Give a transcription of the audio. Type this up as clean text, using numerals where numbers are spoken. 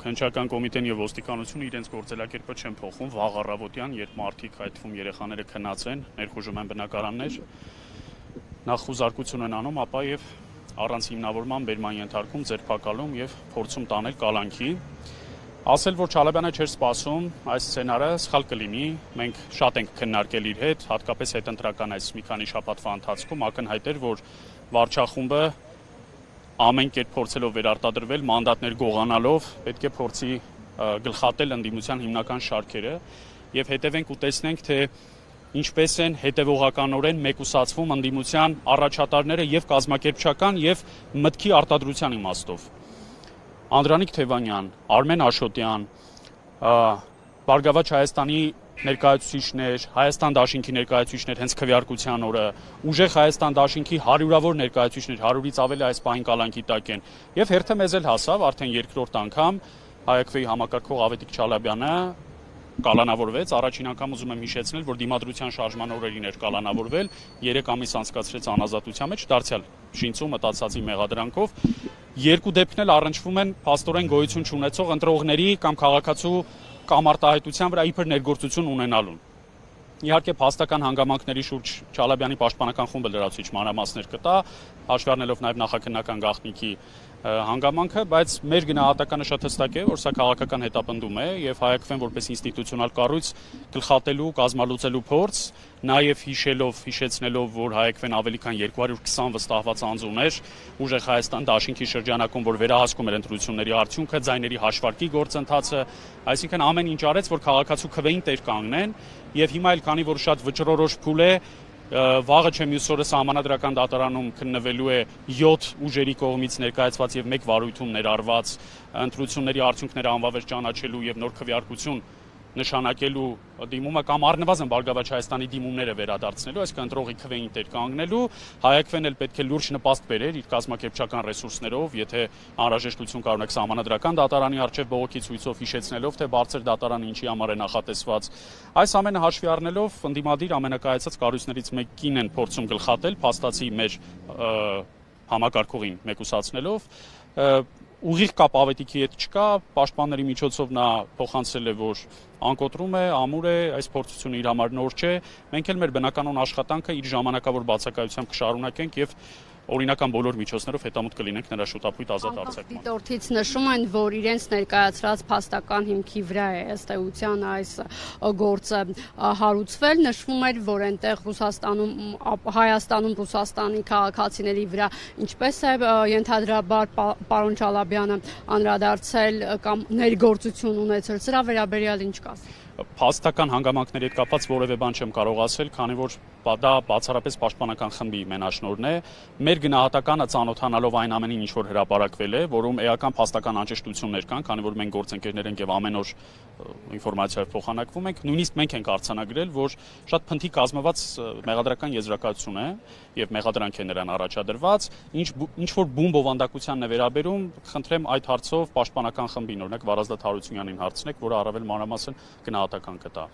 Հնչական կոմիտեն եւ ոստիկանությունը իրենց գործելակերպը չեն փոխում վաղ առավոտյան, երբ մարդիկ, այդ թվում երեխաները քնած են, ներխուժում են բնակարաններ, նախ խուզարկություն են անում, ապա եւ առանց հիմնավորման բերման ենթարկում, ձերբակալում եւ փորձում տանել կալանքի։ Ասել, որ Չալաբյանը չէր սպասում այս սցենարը, սխալ կլինի, մենք շատ ենք քննարկել իր հետ, հատկապես հետընտրական այս մի քանի շաբաթվա ընթացքում ակնհայտ էր, որ վարչախումբը ամեն կերպ փորձելով վերարտադրվել, մանդատներ գողանալով, պետք է փորձի գլխատել ընդդիմության հիմնական շարքերը եւ հետևենք ու տեսնենք, թե ինչպես են հետևողականորեն մեկուսացվում ընդդիմության առաջատարները եւ կազմակերպչական եւ մտքի արտադրության իմաստով։ Անդրանիկ Թևանյան, Արմեն Աշոտյան, Բարգավաճ Հայաստանի ներկայացուցիչներ, Հայաստան դաշինքի ներկայացուցիչներ հենց քվեարկության օրը, ուժեղ Հայաստան դաշինքի հարյուրավոր ներկայացուցիչներ, 100-ից ավելի այս պահին կալանքի տակ են։ Եվ հերթը մեզ էլ հասավ արդեն երկրորդ անգամ ՀԱԵԿՎ-ի համակարգող Ավետիք Չալաբյանը կալանավորվեց, առաջին անգամ ուզում եմ հիշեցնել, որ դիմադրության շարժման օրերին էր կալանավորվել, 3 ամիս անցկացրեց անազատության մեջ, դարձյալ շինծու մտածածի մեղադրանքով։ Երկու դեպքն էլ առնչվում են փաստորեն գոյություն չունեցող ընտրողների կամ քաղաքացու կամ արտահայտության վրա իբր ներգործություն ունենալուն։ Իհարկե փաստական հանգամանքների շուրջ Չալաբյանի պաշտպանական խումբը լրացուցիչ մանրամասներ կտա, հաշվի առնելով նաև նախաքննական գաղտնիքի հանգամանքը, բայց մեր գնահատականը շատ հստակ է, որ սա քաղաքական հետապնդում է եւ ՀԱԵԿՎ-ն որպես ինստիտուցիոնալ կառույց գլխատելու, կազմալուծելու փորձ, նաեւ հիշեցնելով, որ ՀԱԵԿՎ-ն ավելի քան 220 վստահված անձ ուներ, ուժեղ Հայաստան դաշինքի շրջանակում, որ վերահասկում էր ընտրությունների արդյունքը, ձայների հաշվարկի գործընթացը, այսինքն ամեն ինչ արեց, որ քաղաքացու քվեին տեր կանգնեն եւ հիմա էլ քանի որ շատ վճռորոշ փուլ է, վաղը չէ մյուս օրը սահմանադրական դատարանում քննվելու է 7 ուժերի կողմից ներկայացված եւ 1 վարույթում ներառված ընտրությունների արդյունքները անվավեր ճանաչելու եւ նոր քվեարկություն նշանակելու դիմումը կամ առնվազն Բարգավաճ Հայաստանի դիմումները վերադարձնելու, այսինքն ընտրողի քվեին տեր կանգնելու, ՀԱԵԿՎ-ն էլ պետք է լուրջ նպաստ բերեր իր կազմակերպչական ռեսուրսներով, եթե անհրաժեշտություն կառնեք սահմանադրական դատարանի առջև բողոքի ցույցով հիշեցնելով, թե բարձր դատարանը ինչի համար է նախատեսված։ Այս ամենը հաշվի առնելով ընդդիմադիր ամենակայացած կառույցներից մեկին են փորձում գլխատել, փաստացի մեր համակարգողին մեկուսացնելով, ուղիղ կապ Ավետիքի հետ չկա, պաշտպանների միջոցով նա փոխանցել է, որ անկոտրում է, ամուր է, այս փորձությունը իր համար նոր չէ, մենք էլ մեր բնականոն աշխատանքը իր ժամանակավոր բացակայությամբ կշարունակենք եւ օրինական բոլոր միջոցներով հետամուտ կլինենք նրա շուտապույտ ազատ արձակման։ Դիտորդից նշում են, որ իրենց ներկայացրած փաստական հիմքի վրա է ըստ էության այս գործը հարուցվել, նշվում էր, որ այնտեղ Հայաստանում Ռուսաստանի քաղաքացիների վրա ինչպես է ենթադրաբար պարոն Չալաբյանը անդրադարձել կամ ներգործություն ունեցել, սրա վերաբերյալ ինչ կասի։ Փաստական հանգամանքների հետ կապված որևէ բան չեմ կարող ասել, քանի որ դա բացառապես պաշտպանական խմբի մենաշնորհն է։ Մեր գնահատականը ծանոթանալով այն ամենին, ինչ որ հրապարակվել է, որում էական փաստական անճշտություններ կան, քանի որ մենք գործընկերներ ենք եւ ամեն օր ինֆորմացիա փոխանակվում ենք, նույնիսկ մենք ենք արձանագրել, որ շատ փնթի կազմված մեղադրական եզրակացություն է եւ մեղադրանք է նրան առաջադրված, ինչ որ բուն բովանդակությանն է վերաբերում, խնդրեմ այդ հարցով պաշտպանական խմբին, օրինակ Վարազդատ Հարությունյանին հարցնեք, որը առավել մանրամասն գնահատական կտա։